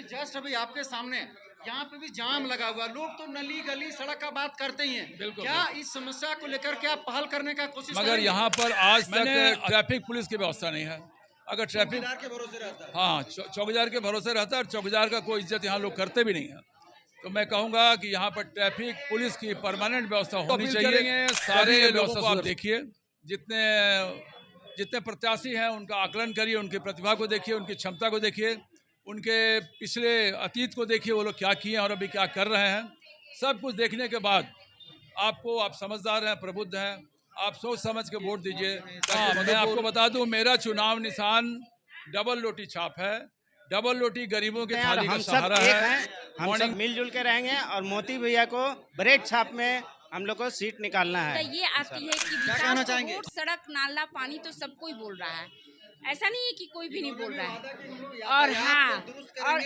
Just अभी आपके सामने यहाँ पे भी जाम लगा हुआ, लोग तो नली गली सड़क का बात करते ही हैं। बिल्कुल, क्या इस समस्या को लेकर के आप पहल करने का कोशिश मगर करेंगे? यहाँ पर आज तक ट्रैफिक पुलिस की व्यवस्था नहीं है। अगर ट्रैफिक चौकीदार के भरोसे रहता है। हाँ, चौकीदार के भरोसे रहता है और चौकीदार का कोई इज्जत यहाँ लोग करते भी नहीं है। तो मैं कहूँगा कि यहाँ पर ट्रैफिक पुलिस की परमानेंट व्यवस्था होनी चाहिए। सारे लोगों को आप देखिए, जितने जितने प्रत्याशी हैं उनका आकलन करिए, उनकी प्रतिभा को देखिए, उनकी क्षमता को देखिए, उनके पिछले अतीत को देखिए, वो लोग क्या किए हैं और अभी क्या कर रहे हैं। सब कुछ देखने के बाद आप समझदार हैं, प्रबुद्ध हैं, आप सोच समझ के वोट दीजिए। हाँ, मैं आपको बता दूं, मेरा चुनाव निशान डबल रोटी छाप है। डबल रोटी गरीबों की थाली का सहारा है। हम सब मिलजुल के रहेंगे और मोती भैया को ब्रेड छाप में हम लोग को सीट निकालना है। तो ये आती है कि कहना चाहेंगे? रोड, सड़क, नाला, पानी तो सब कोई बोल रहा है, ऐसा नहीं है कि कोई भी नहीं बोल रहा है। और हाँ, और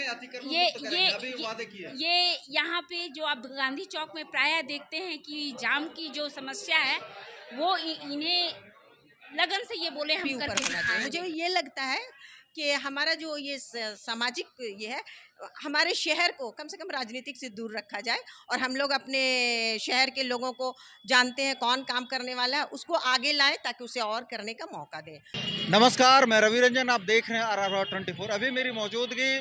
ये यहाँ पे जो आप गांधी चौक में प्रायः देखते हैं कि जाम की जो समस्या है वो इन्हें लगन से ये बोले हम करके दिखाएंगे। मुझे ये लगता है कि हमारा जो ये सामाजिक ये है, हमारे शहर को कम से कम राजनीतिक से दूर रखा जाए और हम लोग अपने शहर के लोगों को जानते हैं कौन काम करने वाला है, उसको आगे लाएं ताकि उसे और करने का मौका दें। नमस्कार, मैं रवि रंजन, आप देख रहे हैं RR 24। अभी मेरी मौजूदगी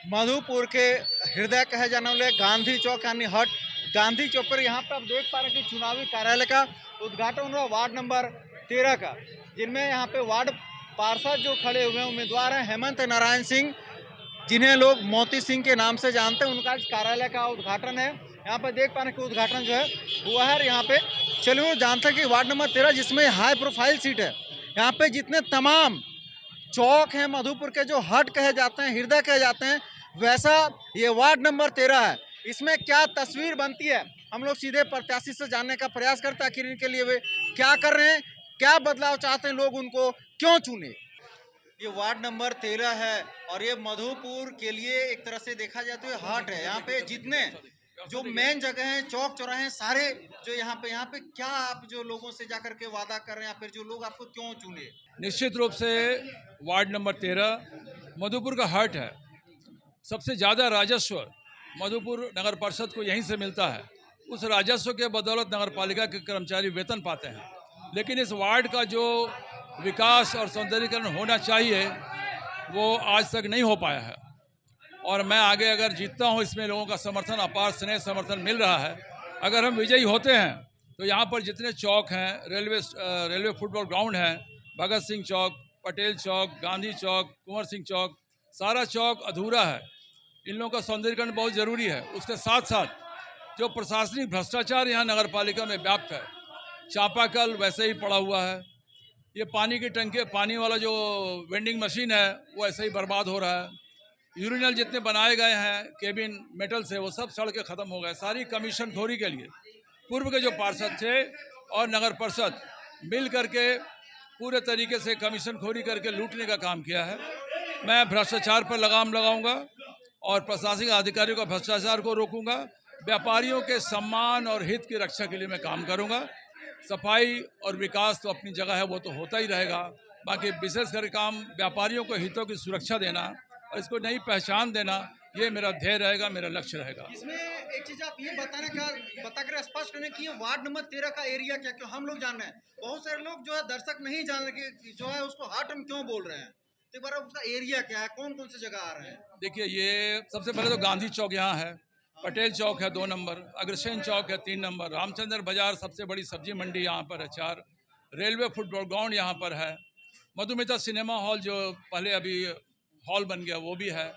मधुपुर के हृदय कहे जाने वाले गांधी चौक यानी हट गांधी चौक पर। यहाँ पर आप देख पा रहे हैं कि चुनावी कार्यालय का उद्घाटन हुआ वार्ड नंबर 13 का, जिनमें यहाँ पे वार्ड पार्षद जो खड़े हुए हैं उम्मीदवार हैं हेमंत नारायण सिंह, जिन्हें लोग मोती सिंह के नाम से जानते हैं। उनका कार्यालय का उद्घाटन है। यहाँ पे देख पा रहे हैं कि उद्घाटन जो है हुआ है। यहाँ पे चलिए जानते हैं कि वार्ड नंबर 13 जिसमें हाई प्रोफाइल सीट है, यहाँ पे जितने तमाम चौक हैं मधुपुर के जो हट कहे जाते हैं, हृदय कहे जाते हैं, वैसा ये वार्ड नंबर 13 है। इसमें क्या तस्वीर बनती है, हम लोग सीधे प्रत्याशी से जानने का प्रयास करते हैं। आखिर इनके लिए वे क्या कर रहे हैं, क्या बदलाव चाहते हैं, लोग उनको क्यों चुने। ये वार्ड नंबर 13 है और ये मधुपुर के लिए एक तरह से देखा जाए तो ये हाट है। यहाँ पे जितने जो मेन जगह हैं, चौक चौराहे हैं, सारे जो यहाँ पे क्या आप जो लोगों से जाकर के वादा कर रहे हैं या फिर जो लोग आपको क्यों चुने? निश्चित रूप से वार्ड नंबर 13 मधुपुर का हाट है। सबसे ज़्यादा राजस्व मधुपुर नगर परिषद को यहीं से मिलता है। उस राजस्व के बदौलत नगर पालिका के कर्मचारी वेतन पाते हैं। लेकिन इस वार्ड का जो विकास और सौंदर्यीकरण होना चाहिए वो आज तक नहीं हो पाया है। और मैं आगे अगर जीतता हूं, इसमें लोगों का समर्थन, अपार स्नेह समर्थन मिल रहा है। अगर हम विजयी होते हैं तो यहाँ पर जितने चौक हैं, रेलवे फुटबॉल ग्राउंड है, भगत सिंह चौक, पटेल चौक, गांधी चौक, कुंवर सिंह चौक, सारा चौक अधूरा है। इन लोगों का सौंदर्यीकरण बहुत ज़रूरी है। उसके साथ साथ जो प्रशासनिक भ्रष्टाचार यहाँ नगर पालिका में व्याप्त है, चापाकल वैसे ही पड़ा हुआ है, ये पानी की टंकी, पानी वाला जो वेंडिंग मशीन है वो ऐसे ही बर्बाद हो रहा है, यूरिनल जितने बनाए गए हैं केबिन मेटल से वो सब सड़ के ख़त्म हो गए। सारी कमीशन खोरी के लिए पूर्व के जो पार्षद थे और नगर परिषद मिल करके पूरे तरीके से कमीशन खोरी करके लूटने का काम किया है। मैं भ्रष्टाचार पर लगाम लगाऊंगा और प्रशासनिक अधिकारियों का भ्रष्टाचार को रोकूंगा। व्यापारियों के सम्मान और हित की रक्षा के लिए मैं काम करूंगा। सफाई और विकास तो अपनी जगह है, वो तो होता ही रहेगा। बाकी विशेषकर काम व्यापारियों को हितों की सुरक्षा देना और इसको नई पहचान देना, ये मेरा ध्येय रहेगा, मेरा लक्ष्य रहेगा। इसमें एक चीज आप ये बताकर स्पष्ट करें कि ये वार्ड नंबर 13 का एरिया क्या, क्यों हम लोग जान रहे हैं, बहुत सारे लोग जो है दर्शक नहीं जान रहे कि जो है उसको हाट हम क्यों बोल रहे हैं। तो एक बार उसका एरिया क्या है, कौन कौन सी जगह आ रहे हैं? देखिए, ये सबसे पहले तो गांधी चौक यहाँ है, पटेल चौक है 2 नंबर, अग्रसेन चौक है 3 नंबर, रामचंद्र बाजार सबसे बड़ी सब्जी मंडी यहाँ पर है 4, रेलवे फुटबॉल ग्राउंड यहाँ पर है, मधुमिता सिनेमा हॉल जो पहले अभी हॉल बन गया वो भी है।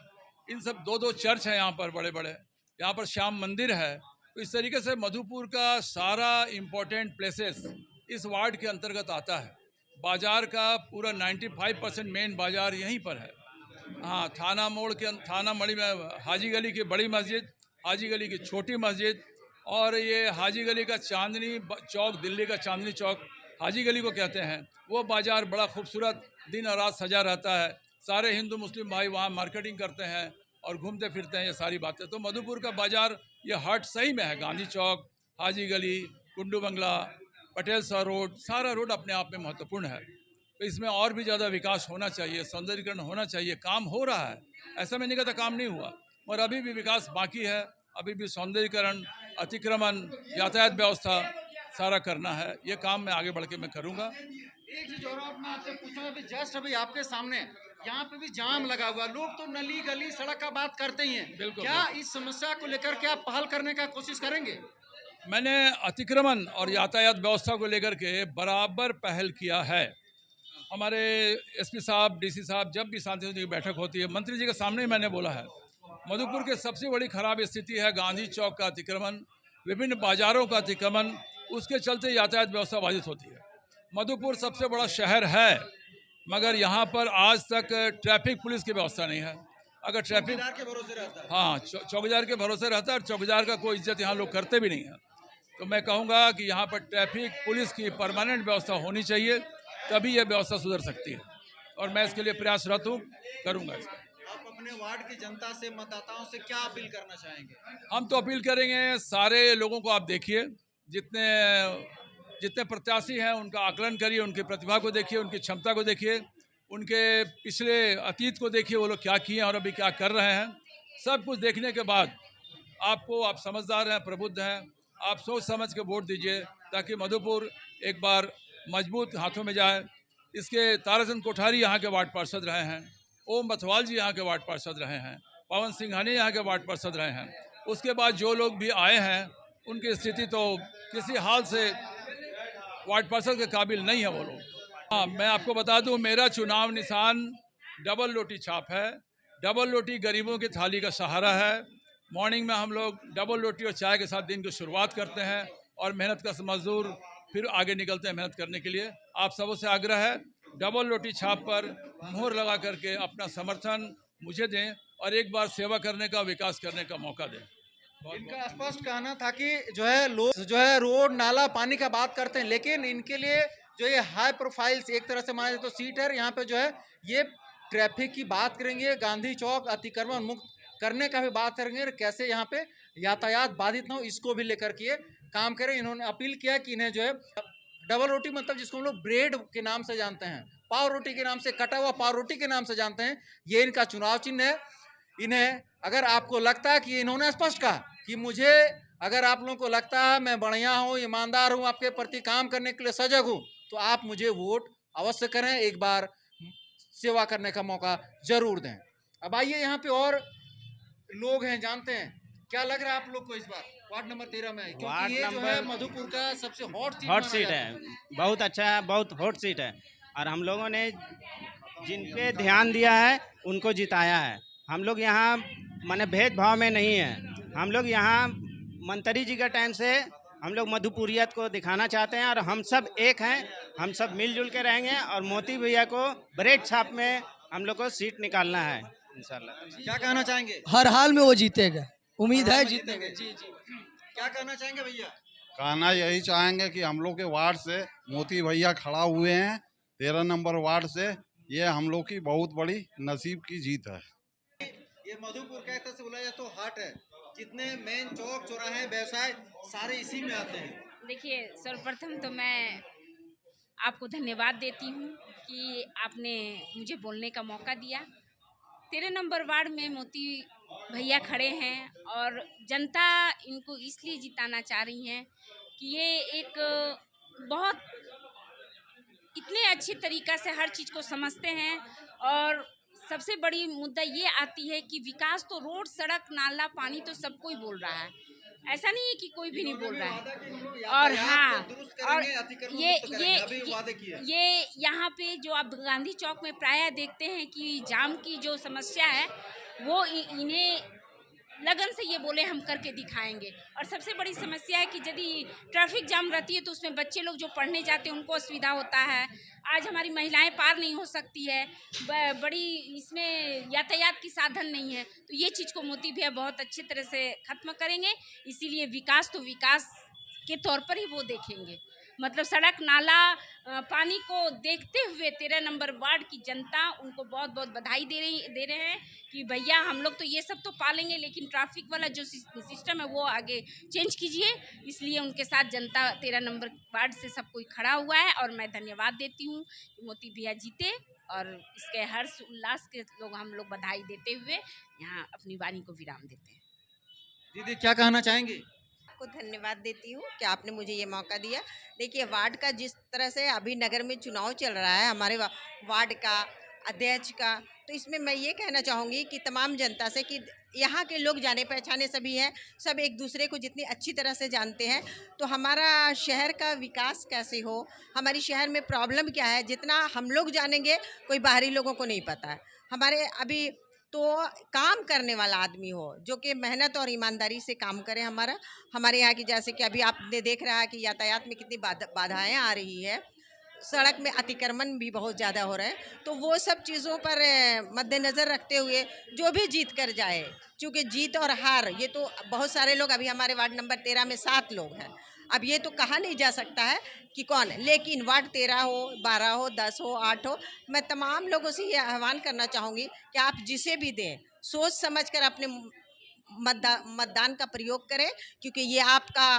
इन सब 2-2 चर्च हैं यहाँ पर बड़े बड़े, यहाँ पर श्याम मंदिर है। तो इस तरीके से मधुपुर का सारा इम्पोर्टेंट प्लेसेस इस वार्ड के अंतर्गत आता है। बाज़ार का पूरा 95% मेन बाज़ार यहीं पर है। हाँ, थाना मोड़ के थाना मड़ी में हाजी गली की बड़ी मस्जिद, हाजी गली की छोटी मस्जिद और ये हाजी गली का चांदनी चौक, दिल्ली का चांदनी चौक हाजी गली को कहते हैं, वो बाज़ार बड़ा खूबसूरत दिन और रात सजा रहता है। सारे हिंदू मुस्लिम भाई वहाँ मार्केटिंग करते हैं और घूमते फिरते हैं, ये सारी बातें। तो मधुपुर का बाज़ार ये हाट सही में है। गांधी चौक, हाजी गली, कुंडू बंगला, पटेल सा रोड, सारा रोड अपने आप में महत्वपूर्ण है। तो इसमें और भी ज़्यादा विकास होना चाहिए, सौंदर्यीकरण होना चाहिए। काम हो रहा है, ऐसा मैं नहीं कहता काम नहीं हुआ, और अभी भी विकास बाकी है। अभी भी सौंदर्यीकरण, अतिक्रमण, यातायात व्यवस्था सारा करना है। ये काम मैं आगे बढ़ के मैं करूँगा। एक चीज और मैं आपसे पूछूं, अभी जस्ट अभी आपके सामने यहाँ पे भी जाम लगा हुआ, लोग तो नली गली सड़क का बात करते ही हैं। बिल्कुल, क्या इस समस्या को लेकर के आप पहल करने का कोशिश करेंगे? मैंने अतिक्रमण और यातायात व्यवस्था को लेकर के बराबर पहल किया है। हमारे एसपी साहब, डीसी साहब, जब भी सांसदों की बैठक होती है, मंत्री जी के सामने ही मैंने बोला है, मधुपुर के सबसे बड़ी खराब स्थिति है गांधी चौक का अतिक्रमण, विभिन्न बाजारों का अतिक्रमण, उसके चलते यातायात व्यवस्था बाधित होती है। मधुपुर सबसे बड़ा शहर है, मगर यहाँ पर आज तक ट्रैफिक पुलिस की व्यवस्था नहीं है। अगर ट्रैफिक के भरोसे रहता है। हाँ, चौकीदार के भरोसे रहता है, और चौकीदार का कोई इज्जत यहाँ लोग करते भी नहीं है। तो मैं कहूँगा कि यहाँ पर ट्रैफिक पुलिस की परमानेंट व्यवस्था होनी चाहिए, तभी यह व्यवस्था सुधर सकती है, और मैं इसके लिए प्रयासरत हूँ, करूँगा इसको। आप अपने वार्ड की जनता से, मतदाताओं से क्या अपील करना चाहेंगे? हम तो अपील करेंगे, सारे लोगों को आप देखिए, जितने प्रत्याशी हैं उनका आकलन करिए, उनकी प्रतिभा को देखिए, उनकी क्षमता को देखिए, उनके पिछले अतीत को देखिए, वो लोग क्या किए हैं और अभी क्या कर रहे हैं। सब कुछ देखने के बाद आप समझदार हैं, प्रबुद्ध हैं, आप सोच समझ के वोट दीजिए, ताकि मधुपुर एक बार मजबूत हाथों में जाए। इसके ताराचंद कोठारी यहाँ के वार्ड पार्षद रहे हैं, ओम बथवाल जी यहाँ के वार्ड पार्षद रहे हैं, पवन सिंघानी यहाँ के वार्ड पार्षद रहे हैं। उसके बाद जो लोग भी आए हैं उनकी स्थिति तो किसी हाल से वार्ड पार्षद के काबिल नहीं है वो लोग। हाँ, मैं आपको बता दूं, मेरा चुनाव निशान डबल रोटी छाप है। डबल रोटी गरीबों की थाली का सहारा है। मॉर्निंग में हम लोग डबल रोटी और चाय के साथ दिन की शुरुआत करते हैं, और मेहनत का मजदूर फिर आगे निकलते हैं मेहनत करने के लिए। आप सबों से आग्रह है, डबल रोटी छाप पर मोहर लगा करके अपना समर्थन मुझे दें, और एक बार सेवा करने का, विकास करने का मौका दें। इनका स्पष्ट कहना था कि जो है लोग जो है रोड नाला पानी का बात करते हैं, लेकिन इनके लिए जो ये हाई प्रोफाइल एक तरह से माना जाए तो सीट है, यहाँ पे जो है ये ट्रैफिक की बात करेंगे, गांधी चौक अतिक्रमण मुक्त करने का भी बात करेंगे, कैसे यहाँ पे यातायात बाधित न हो इसको भी लेकर के काम करें। इन्होंने अपील किया कि इन्हें जो है डबल रोटी, मतलब जिसको हम लोग ब्रेड के नाम से जानते हैं, पाव रोटी के नाम से, कटा हुआ पाव रोटी के नाम से जानते हैं, ये इनका चुनाव चिन्ह है। इन्हें अगर आपको लगता है कि इन्होंने स्पष्ट कहा कि मुझे, अगर आप लोगों को लगता है मैं बढ़िया हूँ, ईमानदार हूँ, आपके प्रति काम करने के लिए सजग हूँ, तो आप मुझे वोट अवश्य करें, एक बार सेवा करने का मौका जरूर दें। अब आइए, यहाँ पे और लोग हैं, जानते हैं क्या लग रहा है आप लोग को इस बार वार्ड नंबर 13 में, क्योंकि ये जो है मधुपुर का सबसे हॉट सीट है। बहुत अच्छा है, बहुत हॉट सीट है, और हम लोगों ने जिन पे ध्यान दिया है उनको जिताया है। हम लोग यहाँ माने भेदभाव में नहीं है। हम लोग यहाँ मंत्री जी के टाइम से हम लोग मधुपुरियत को दिखाना चाहते हैं, और हम सब एक हैं, हम सब मिलजुल के रहेंगे, और मोती भैया को ब्रेड छाप में हम लोग को सीट निकालना है इंशाल्लाह। क्या कहना चाहेंगे? हर हाल में वो जीतेगा, उम्मीद है जीतेगा। जी जी, क्या कहना चाहेंगे भैया? कहना यही चाहेंगे कि हम लोग के वार्ड से मोती भैया खड़ा हुए हैं, 13 नंबर वार्ड से। ये हम लोग की बहुत बड़ी नसीब की जीत है। ये मधुपुर का एक तरह से बोला जाए तो हाट है, जितने मेन चौक चौराहे व्यवसाय सारे इसी में आते हैं। देखिए, सर्वप्रथम तो मैं आपको धन्यवाद देती हूँ कि आपने मुझे बोलने का मौका दिया। 13 नंबर वार्ड में मोती भैया खड़े हैं, और जनता इनको इसलिए जिताना चाह रही है कि ये एक बहुत इतने अच्छे तरीक़ा से हर चीज़ को समझते हैं, और सबसे बड़ी मुद्दा ये आती है कि विकास तो रोड, सड़क, नाला, पानी तो सब कोई बोल रहा है, ऐसा नहीं है कि कोई भी नहीं बोल रहा है। और हाँ, और ये यहाँ पे जो आप गांधी चौक में प्रायः देखते हैं कि जाम की जो समस्या है, वो इन्हें लगन से ये बोले हम करके दिखाएंगे। और सबसे बड़ी समस्या है कि यदि ट्रैफिक जाम रहती है तो उसमें बच्चे लोग जो पढ़ने जाते हैं उनको असुविधा होता है। आज हमारी महिलाएं पार नहीं हो सकती है, बड़ी इसमें यातायात की साधन नहीं है, तो ये चीज़ को मोती भैया बहुत अच्छे तरह से ख़त्म करेंगे। इसीलिए विकास तो विकास के तौर पर ही वो देखेंगे। मतलब सड़क नाला पानी को देखते हुए 13 नंबर वार्ड की जनता उनको बहुत बहुत बधाई दे रहे हैं कि भैया हम लोग तो ये सब तो पालेंगे, लेकिन ट्रैफिक वाला जो सिस्टम है वो आगे चेंज कीजिए। इसलिए उनके साथ जनता 13 नंबर वार्ड से सब कोई खड़ा हुआ है और मैं धन्यवाद देती हूँ कि मोती भैया जीते, और इसके हर्ष उल्लास के हम लोग बधाई देते हुए यहाँ अपनी वाणी को विराम देते हैं। दीदी क्या कहना चाहेंगे? आपको धन्यवाद देती हूँ कि आपने मुझे ये मौका दिया। देखिए, वार्ड का जिस तरह से अभी नगर में चुनाव चल रहा है, हमारे वार्ड का अध्यक्ष का, तो इसमें मैं ये कहना चाहूँगी कि तमाम जनता से कि यहाँ के लोग जाने पहचाने सभी हैं, सब एक दूसरे को जितनी अच्छी तरह से जानते हैं, तो हमारा शहर का विकास कैसे हो, हमारी शहर में प्रॉब्लम क्या है, जितना हम लोग जानेंगे कोई बाहरी लोगों को नहीं पता है। हमारे अभी तो काम करने वाला आदमी हो जो कि मेहनत और ईमानदारी से काम करे। हमारे यहाँ की जैसे कि अभी आपने देख रहा है कि यातायात में कितनी बाधाएं आ रही है, सड़क में अतिक्रमण भी बहुत ज़्यादा हो रहे हैं, तो वो सब चीज़ों पर मद्देनज़र रखते हुए जो भी जीत कर जाए, क्योंकि जीत और हार ये तो बहुत सारे लोग, अभी हमारे वार्ड नंबर 13 में 7 लोग हैं, अब ये तो कहा नहीं जा सकता है कि कौन, लेकिन वार्ड 13 हो, 12 हो, 10 हो, 8 हो, मैं तमाम लोगों से ये आह्वान करना चाहूँगी कि आप जिसे भी दें सोच समझ कर अपने मतदान का प्रयोग करें, क्योंकि ये आपका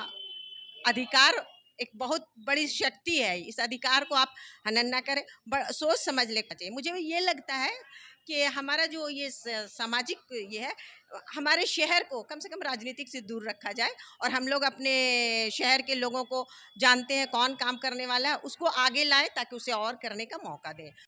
अधिकार एक बहुत बड़ी शक्ति है। इस अधिकार को आप हनन ना करें, सोच समझ लेना चाहिए। मुझे ये लगता है कि हमारा जो ये सामाजिक ये है, हमारे शहर को कम से कम राजनीतिक से दूर रखा जाए और हम लोग अपने शहर के लोगों को जानते हैं कौन काम करने वाला है, उसको आगे लाएं ताकि उसे और करने का मौका दें।